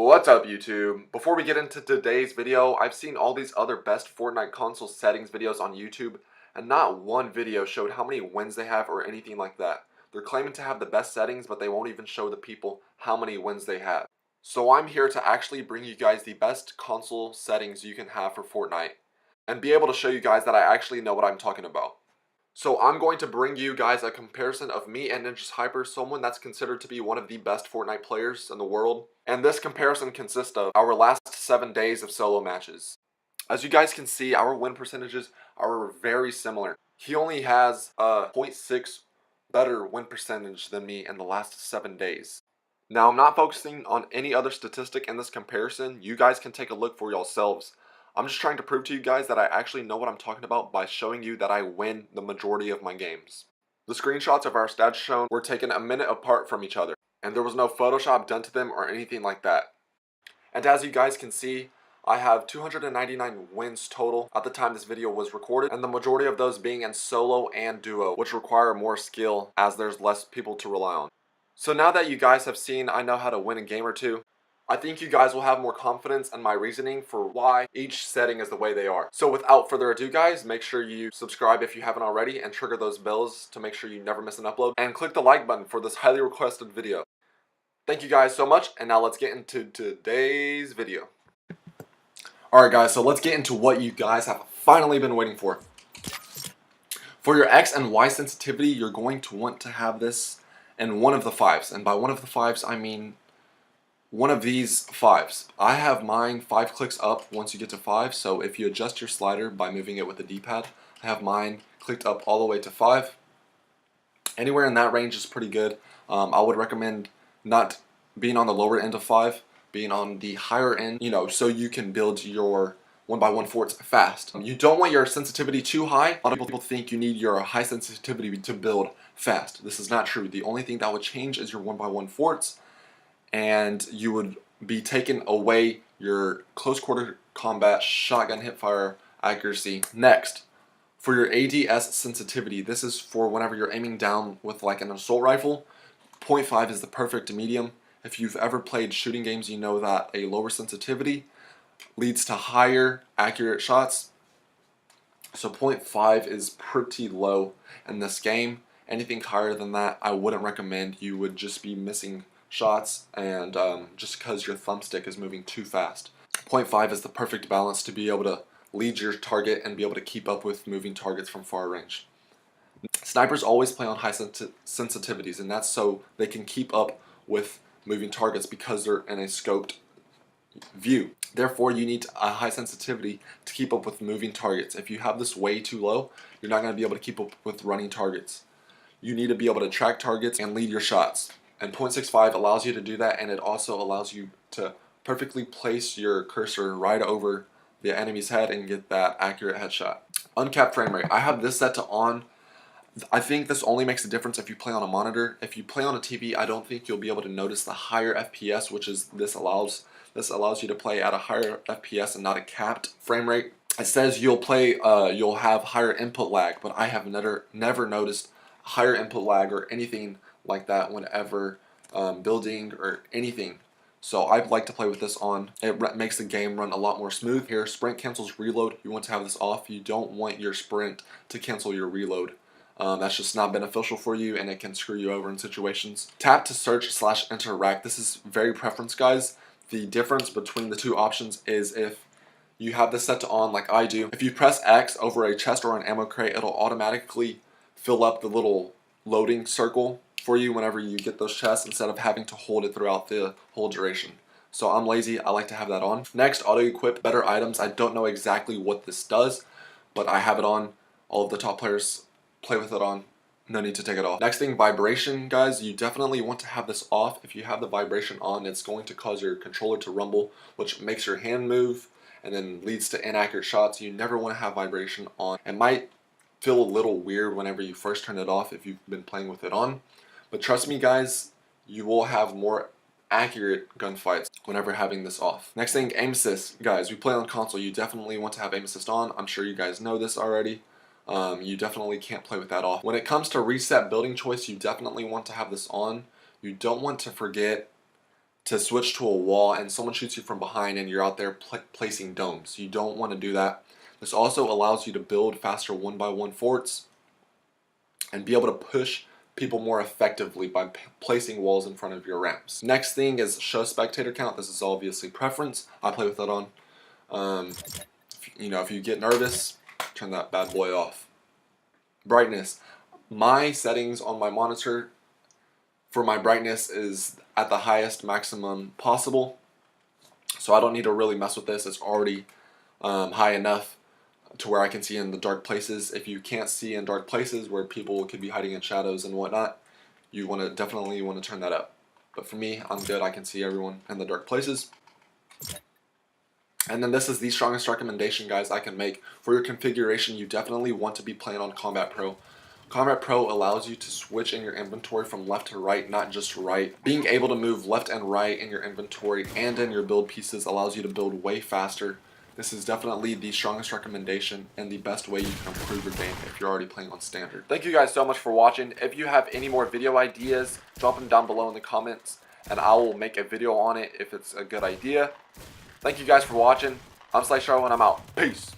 What's up, YouTube? Before we get into today's video, I've seen all these other best Fortnite console settings videos on YouTube, and not one video showed how many wins they have or anything like that. They're claiming to have the best settings, but they won't even show the people how many wins they have. So I'm here to actually bring you guys the best console settings you can have for Fortnite, and be able to show you guys that I actually know what I'm talking about. So I'm going to bring you guys a comparison of me and Ninja's Hyper, someone that's considered to be one of the best Fortnite players in the world. And this comparison consists of our last 7 days of solo matches. As you guys can see, our win percentages are very similar. He only has a 0.6 better win percentage than me in the last 7 days. Now, I'm not focusing on any other statistic in this comparison. You guys can take a look for yourselves. I'm just trying to prove to you guys that I actually know what I'm talking about by showing you that I win the majority of my games. The screenshots of our stats shown were taken a minute apart from each other, and there was no Photoshop done to them or anything like that. And as you guys can see, I have 299 wins total at the time this video was recorded, and the majority of those being in solo and duo, which require more skill as there's less people to rely on. So now that you guys have seen I know how to win a game or two, I think you guys will have more confidence in my reasoning for why each setting is the way they are. So without further ado, guys, make sure you subscribe if you haven't already and trigger those bells to make sure you never miss an upload, and click the like button for this highly requested video. Thank you guys so much, and now let's get into today's video. Alright guys, so let's get into what you guys have finally been waiting for. For your X and Y sensitivity, you're going to want to have this in one of the fives, and by one of the fives I mean one of these fives. I have mine 5 clicks up once you get to 5, so if you adjust your slider by moving it with the D-pad, I have mine clicked up all the way to 5. Anywhere in that range is pretty good. I would recommend not being on the lower end of 5, being on the higher end, so you can build your 1x1 forts fast. You don't want your sensitivity too high. A lot of people think you need your high sensitivity to build fast. This is not true. The only thing that would change is your 1x1 forts, and you would be taking away your close quarter combat shotgun hipfire accuracy. Next, for your ADS sensitivity, this is for whenever you're aiming down with like an assault rifle. 0.5 is the perfect medium. If you've ever played shooting games, you know that a lower sensitivity leads to higher accurate shots. So 0.5 is pretty low in this game. Anything higher than that, I wouldn't recommend. You would just be missing shots, and just because your thumbstick is moving too fast. 0.5 is the perfect balance to be able to lead your target and be able to keep up with moving targets from far range. Snipers always play on high sensitivities, and that's so they can keep up with moving targets because they're in a scoped view. Therefore, you need a high sensitivity to keep up with moving targets. If you have this way too low, you're not going to be able to keep up with running targets. You need to be able to track targets and lead your shots. And 0.65 allows you to do that, and it also allows you to perfectly place your cursor right over the enemy's head and get that accurate headshot. Uncapped frame rate. I have this set to on. I think this only makes a difference if you play on a monitor. If you play on a TV, I don't think you'll be able to notice the higher FPS, which is this allows you to play at a higher FPS and not a capped frame rate. It says you'll have higher input lag, but I have never noticed higher input lag or anything like that whenever building or anything. So I'd like to play with this on. It makes the game run a lot more smooth. Here, sprint cancels reload. You want to have this off. You don't want your sprint to cancel your reload. That's just not beneficial for you, and it can screw you over in situations. Tap to search/interact. This is very preference, guys. The difference between the two options is if you have this set to on like I do. If you press X over a chest or an ammo crate, it'll automatically fill up the little loading circle for you whenever you get those chests, instead of having to hold it throughout the whole duration. So I'm lazy, I like to have that on. Next, auto equip better items. I don't know exactly what this does, but I have it on. All of the top players play with it on. No need to take it off. Next thing, vibration, guys. You definitely want to have this off. If you have the vibration on, it's going to cause your controller to rumble, which makes your hand move and then leads to inaccurate shots. You never want to have vibration on. It might feel a little weird whenever you first turn it off if you've been playing with it on. But trust me, guys, you will have more accurate gunfights whenever having this off. Next thing, aim assist. Guys, we play on console. You definitely want to have aim assist on. I'm sure you guys know this already. You definitely can't play with that off. When it comes to reset building choice, you definitely want to have this on. You don't want to forget to switch to a wall and someone shoots you from behind and you're out there placing domes. You don't want to do that. This also allows you to build faster 1x1 forts and be able to push people more effectively by placing walls in front of your ramps. Next thing is show spectator count. This is obviously preference. I play with that on. If you get nervous, turn that bad boy off. Brightness. My settings on my monitor for my brightness is at the highest maximum possible, so I don't need to really mess with this. It's already high enough to where I can see in the dark places. If you can't see in dark places where people could be hiding in shadows and whatnot, you definitely want to turn that up. But for me, I'm good. I can see everyone in the dark places. And then this is the strongest recommendation, guys, I can make for your configuration. You definitely want to be playing on Combat Pro. Combat Pro allows you to switch in your inventory from left to right, not just right. Being able to move left and right in your inventory and in your build pieces allows you to build way faster. This is definitely the strongest recommendation and the best way you can improve your game if you're already playing on standard. Thank you guys so much for watching. If you have any more video ideas, drop them down below in the comments and I will make a video on it if it's a good idea. Thank you guys for watching. I'm Sly Sharrow and I'm out. Peace.